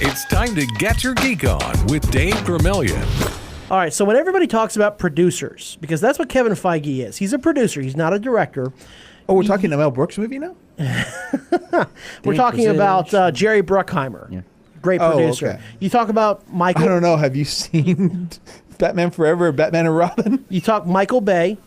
It's time to get your geek on with Dave Vermillion. All right, so when everybody talks about producers, because that's what Kevin Feige is. He's a producer. He's not a director. Oh, we're talking a Mel Brooks movie now? We're talking about Jerry Bruckheimer. Yeah. Great producer. Okay. You talk about Michael... I don't know. Have you seen Batman Forever, Batman and Robin? You talk Michael Bay,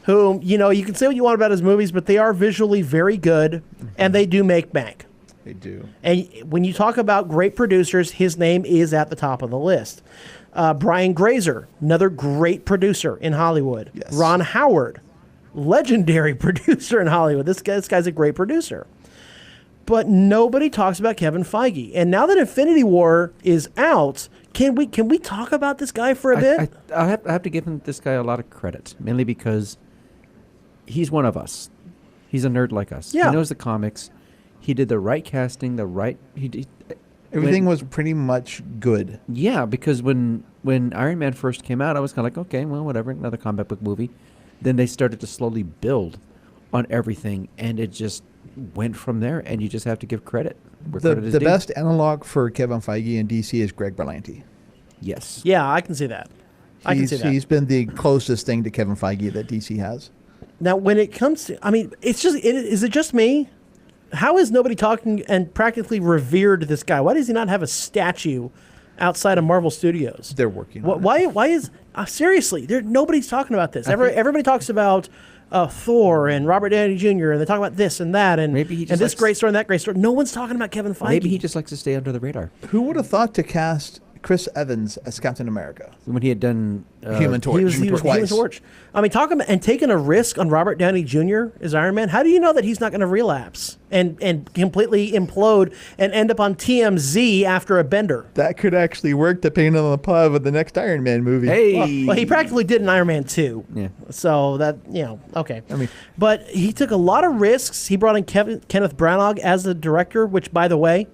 whom, you know, you can say what you want about his movies, but they are visually very good, and they do make bank. They do. And when you talk about great producers, his name is at the top of the list. Brian Grazer, another great producer in Hollywood. Yes. Ron Howard, legendary producer in Hollywood. This guy's a great producer. But nobody talks about Kevin Feige. And now that Infinity War is out, can we talk about this guy for a bit? I have to give this guy a lot of credit, mainly because he's one of us. He's a nerd like us. Yeah. He knows the comics. He did the right casting, Everything was pretty much good. Yeah, because when Iron Man first came out, I was kind of like, okay, well, whatever, another comic book movie. Then they started to slowly build on everything, and it just went from there, and you just have to give credit. The best analog for Kevin Feige in DC is Greg Berlanti. Yes. Yeah, I can see that. He's been the closest thing to Kevin Feige that DC has. Now, when it comes to, I mean, is it just me? How is nobody talking and practically revered this guy? Why does he not have a statue outside of Marvel Studios? They're working on it. Why is, seriously, nobody's talking about this. Everybody talks about Thor and Robert Downey Jr., and they talk about this and that, and this great story and that great story. No one's talking about Kevin Feige. Maybe he just likes to stay under the radar. Who would have thought to cast Chris Evans as Captain America? When he had done Human Torch. He was Human Torch. I mean, talking about and taking a risk on Robert Downey Jr. as Iron Man. How do you know that he's not going to relapse and completely implode and end up on TMZ after a bender? That could actually work depending on the plot of the next Iron Man movie. Hey, well, he practically did in Iron Man 2. Yeah. So that, okay. But he took a lot of risks. He brought in Kenneth Branagh as the director, which by the way,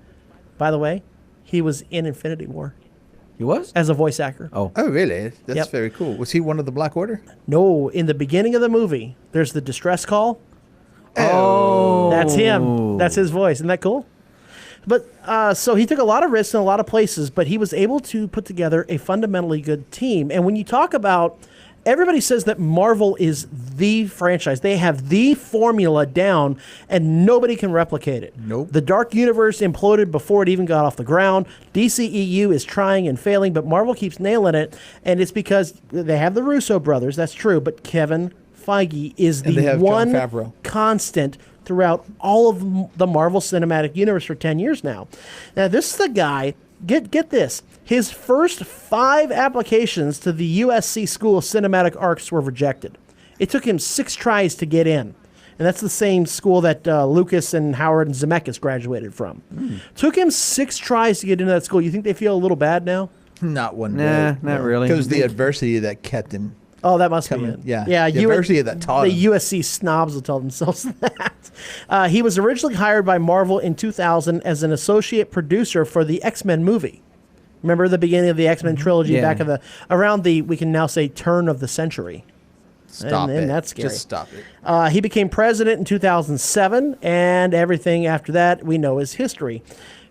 he was in Infinity War. He was? As a voice actor. Oh, really? That's very cool. Was he one of the Black Order? No. In the beginning of the movie, there's the distress call. Oh. That's him. That's his voice. Isn't that cool? But so he took a lot of risks in a lot of places, but he was able to put together a fundamentally good team. And when you talk about, everybody says that Marvel is the franchise. They have the formula down, and nobody can replicate it. Nope. The Dark Universe imploded before it even got off the ground. DCEU is trying and failing, but Marvel keeps nailing it, and it's because they have the Russo brothers, that's true, but Kevin Feige is the one constant throughout all of the Marvel Cinematic Universe for 10 years now. Now, this is the guy, get this, his first 5 applications to the USC School of Cinematic Arts were rejected. It took him 6 tries to get in. And that's the same school that Lucas and Howard and Zemeckis graduated from. Took him 6 tries to get into that school. You think they feel a little bad now? Not one bit. Nah, not really. Because the adversity that kept him. Oh, that must be it. Yeah. Yeah. The adversity that taught him. The USC snobs will tell themselves that. He was originally hired by Marvel in 2000 as an associate producer for the X-Men movie. Remember the beginning of the X-Men trilogy back in around the, we can now say, turn of the century. Stop it. And that's scary. Just stop it. He became president in 2007, and everything after that we know is history.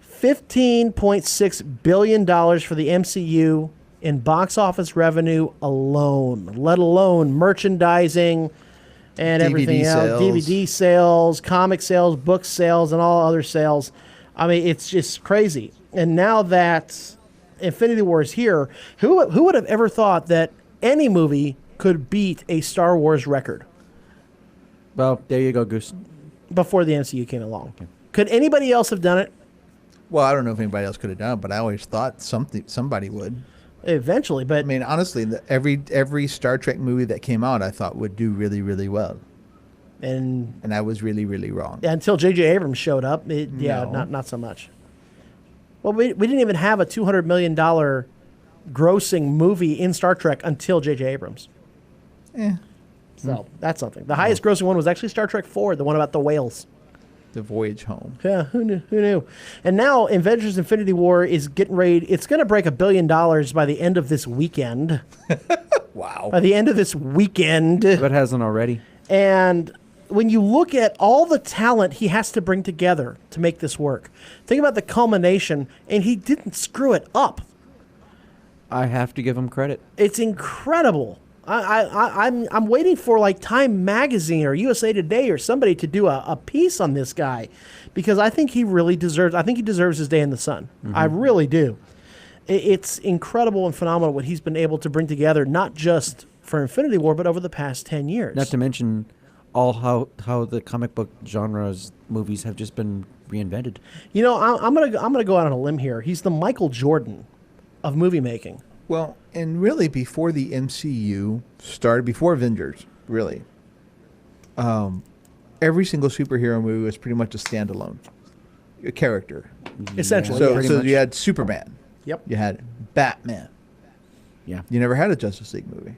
$15.6 billion for the MCU in box office revenue alone, let alone merchandising and everything else. DVD sales, comic sales, book sales, and all other sales. I mean, it's just crazy. And now that Infinity War is here, who would have ever thought that any movie could beat a Star Wars record? Well, there you go, Goose. Before the MCU came along. Okay. Could anybody else have done it? Well, I don't know if anybody else could have done it, but I always thought somebody would. Eventually, but... I mean, honestly, every Star Trek movie that came out, I thought would do really, really well. And I was really, really wrong. Until J.J. Abrams showed up. Not so much. Well, we didn't even have a $200 million grossing movie in Star Trek until J.J. Abrams. So that's something. The highest grossing one was actually Star Trek 4, the one about the whales. The Voyage Home. Yeah, who knew? And now Avengers Infinity War is getting ready. It's going to break $1 billion by the end of this weekend. Wow. By the end of this weekend. But it hasn't already. And when you look at all the talent he has to bring together to make this work, think about the culmination, and he didn't screw it up. I have to give him credit. It's incredible. I'm waiting for like Time Magazine or USA Today or somebody to do a piece on this guy, because I think he really deserves. I think he deserves his day in the sun. Mm-hmm. I really do. It's incredible and phenomenal what he's been able to bring together, not just for Infinity War, but over the past 10 years. Not to mention how the comic book genres movies have just been reinvented. You know, I'm gonna go out on a limb here. He's the Michael Jordan of movie making. Well, and really before the MCU started, before Avengers, really, every single superhero movie was pretty much a standalone a character. Essentially. So you had Superman. Yep. You had Batman. Yeah. You never had a Justice League movie.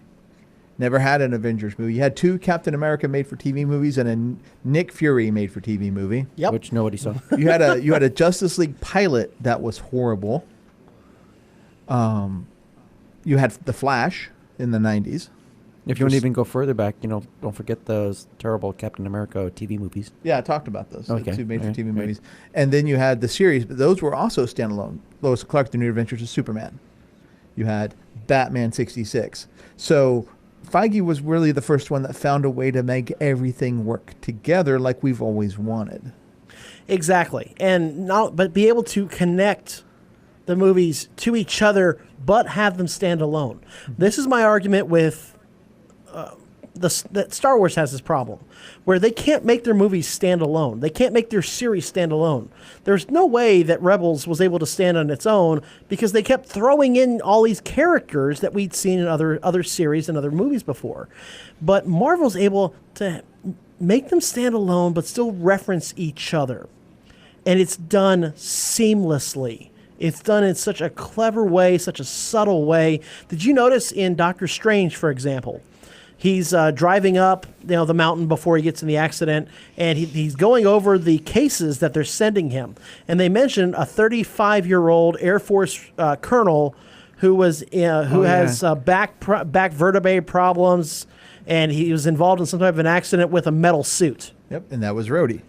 Never had an Avengers movie. You had 2 Captain America made-for-TV movies and a Nick Fury made-for-TV movie. Yep. Which nobody saw. You had a Justice League pilot that was horrible. You had The Flash in the 90s. If you want to even go further back, don't forget those terrible Captain America TV movies. Yeah, I talked about those. Okay. The 2 made-for-TV movies. And then you had the series, but those were also standalone. Lois and Clark, The New Adventures of Superman. You had Batman 66. So Feige was really the first one that found a way to make everything work together like we've always wanted. Exactly. But be able to connect the movies to each other, but have them stand alone. This is my argument with that Star Wars has this problem, where they can't make their movies stand alone. They can't make their series stand alone. There's no way that Rebels was able to stand on its own because they kept throwing in all these characters that we'd seen in other series and other movies before. But Marvel's able to make them stand alone, but still reference each other. And it's done seamlessly. It's done in such a clever way, such a subtle way. Did you notice in Doctor Strange, for example, he's driving up the mountain before he gets in the accident, and he's going over the cases that they're sending him. And they mentioned a 35-year-old Air Force colonel who has back vertebrae problems, and he was involved in some type of an accident with a metal suit. Yep, and that was Rhodey.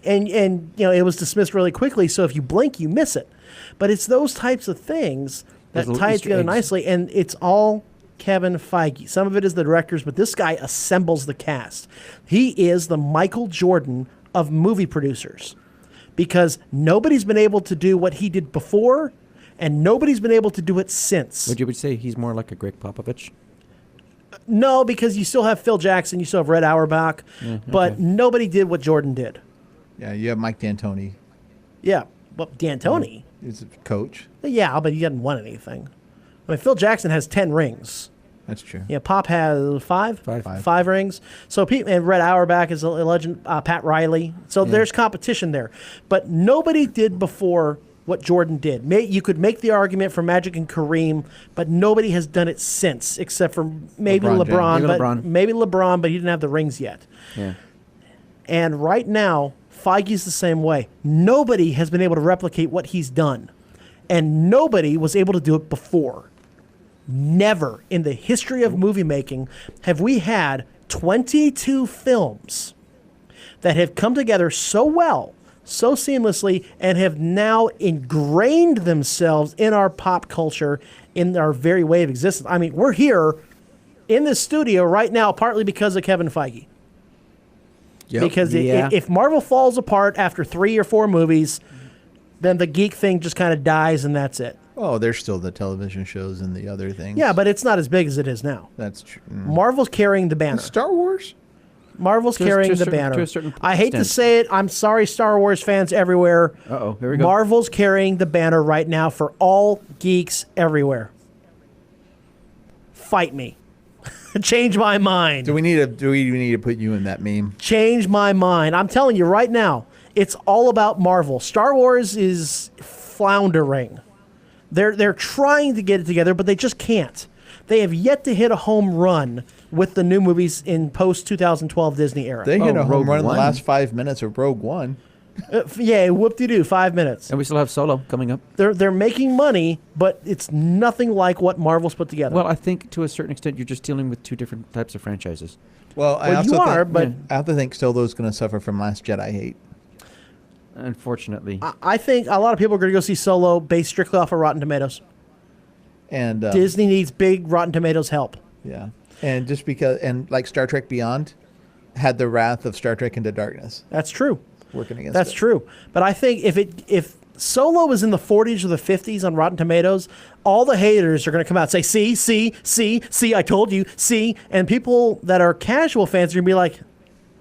And it was dismissed really quickly, so if you blink, you miss it. But it's those types of things that tie it together nicely, and it's all Kevin Feige. Some of it is the directors, but this guy assembles the cast. He is the Michael Jordan of movie producers, because nobody's been able to do what he did before, and nobody's been able to do it since. Would you say he's more like a Greg Popovich? No, because you still have Phil Jackson, you still have Red Auerbach, but nobody did what Jordan did. Yeah, you have Mike D'Antoni. Yeah, well, D'Antoni. He's a coach. Yeah, but he hasn't won anything. I mean, Phil Jackson has 10 rings. That's true. Yeah, Pop has 5? Five. 5 rings. So and Red Auerbach is a legend, Pat Riley. So there's competition there. But nobody did before what Jordan did. You could make the argument for Magic and Kareem, but nobody has done it since, except for maybe LeBron, but he didn't have the rings yet. Yeah. And right now, Feige's the same way. Nobody has been able to replicate what he's done. And nobody was able to do it before. Never in the history of movie making have we had 22 films that have come together so well, so seamlessly, and have now ingrained themselves in our pop culture, in our very way of existence. I mean, we're here in this studio right now partly because of Kevin Feige. Yep. Because if Marvel falls apart after 3 or 4 movies, then the geek thing just kind of dies and that's it. Oh, there's still the television shows and the other things. Yeah, but it's not as big as it is now. That's true. Marvel's carrying the banner. Star Wars? Marvel's carrying the banner. To a certain I hate to say it. I'm sorry, Star Wars fans everywhere. Uh-oh, here we go. Marvel's carrying the banner right now for all geeks everywhere. Fight me. Change my mind. Do we need to put you in that meme? Change my mind. I'm telling you right now, it's all about Marvel. Star Wars is floundering. They're trying to get it together, but they just can't. They have yet to hit a home run with the new movies in post-2012 Disney era. They hit a home Rogue run in the One. last 5 minutes of Rogue One. Yeah, whoop-de-doo, 5 minutes. And we still have Solo coming up. They're making money, but it's nothing like what Marvel's put together. Well, I think to a certain extent you're just dealing with two different types of franchises. Well, I also you are, think, but I also think Solo's going to suffer from Last Jedi hate. Unfortunately. I think a lot of people are going to go see Solo based strictly off of Rotten Tomatoes. And Disney needs big Rotten Tomatoes help. Yeah. And just because, and like Star Trek Beyond had the wrath of Star Trek Into Darkness That's true. working against That's it. true. But I think if Solo was in the 40s or the 50s on Rotten Tomatoes, all the haters are going to come out and say, see, I told you, see. And people that are casual fans are going to be like,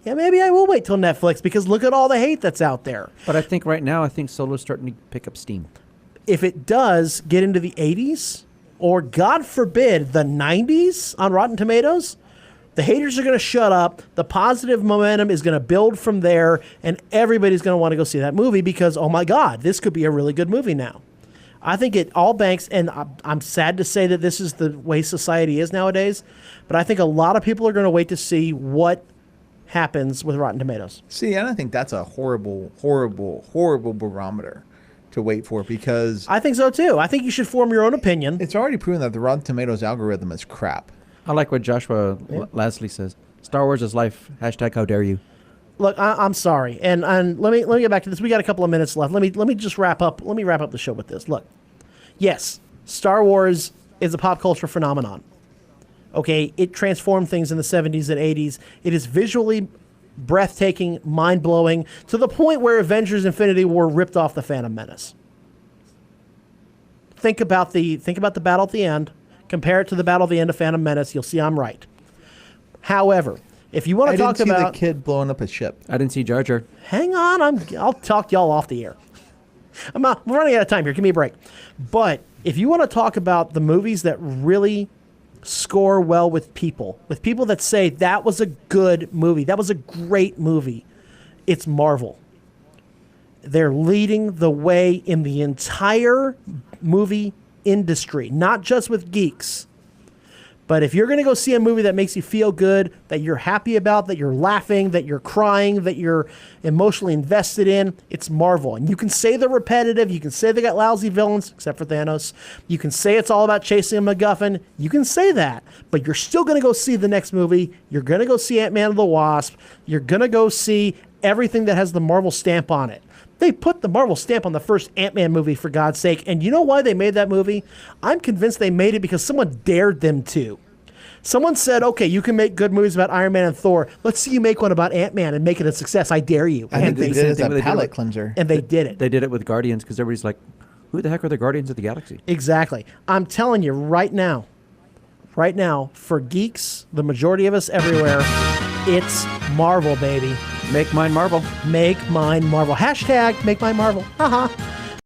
yeah, maybe I will wait till Netflix because look at all the hate that's out there. But I think right now, Solo's starting to pick up steam. If it does get into the 80s or, God forbid, the 90s on Rotten Tomatoes, the haters are going to shut up. The positive momentum is going to build from there, and everybody's going to want to go see that movie because, oh my God, this could be a really good movie now. I think it all banks, and I'm sad to say that this is the way society is nowadays, but I think a lot of people are going to wait to see what happens with Rotten Tomatoes. See, and I think that's a horrible, horrible, horrible barometer to wait for because I think so too. I think you should form your own opinion. it's already proven that the Rotten Tomatoes algorithm is crap. I like what Joshua Lasley says. Star Wars is life. # how dare you. Look, I'm sorry, and let me get back to this. We got a couple of minutes left. Let me just wrap up. Let me wrap up the show with this. Look, yes, Star Wars is a pop culture phenomenon. Okay, it transformed things in the 70s and 80s. It is visually breathtaking, mind-blowing, to the point where Avengers Infinity War ripped off the Phantom Menace. Think about the battle at the end. Compare it to the battle at the end of Phantom Menace. You'll see I'm right. However, if you want to talk I didn't see about the kid blowing up a ship. I didn't see Jar Jar. hang on, I'll talk y'all off the air. We're running out of time here. Give me a break. But if you want to talk about the movies that really score well with people that say that was a good movie, that was a great movie, it's Marvel. They're leading the way in the entire movie industry, not just with geeks. But if you're going to go see a movie that makes you feel good, that you're happy about, that you're laughing, that you're crying, that you're emotionally invested in, it's Marvel. And you can say they're repetitive. You can say they got lousy villains, except for Thanos. You can say it's all about chasing a MacGuffin. You can say that. But you're still going to go see the next movie. You're going to go see Ant-Man and the Wasp. You're going to go see everything that has the Marvel stamp on it. They put the Marvel stamp on the first Ant-Man movie, for God's sake. And you know why they made that movie? I'm convinced they made it because someone dared them to. Someone said, okay, you can make good movies about Iron Man and Thor. Let's see you make one about Ant-Man and make it a success. I dare you. I think they did it as thing a they did palate with- cleanser. And they did it. They did it with Guardians because everybody's like, who the heck are the Guardians of the Galaxy? Exactly. I'm telling you right now, for geeks, the majority of us everywhere, it's Marvel, baby. Make mine Marvel. Make mine Marvel. # make mine Marvel. Haha.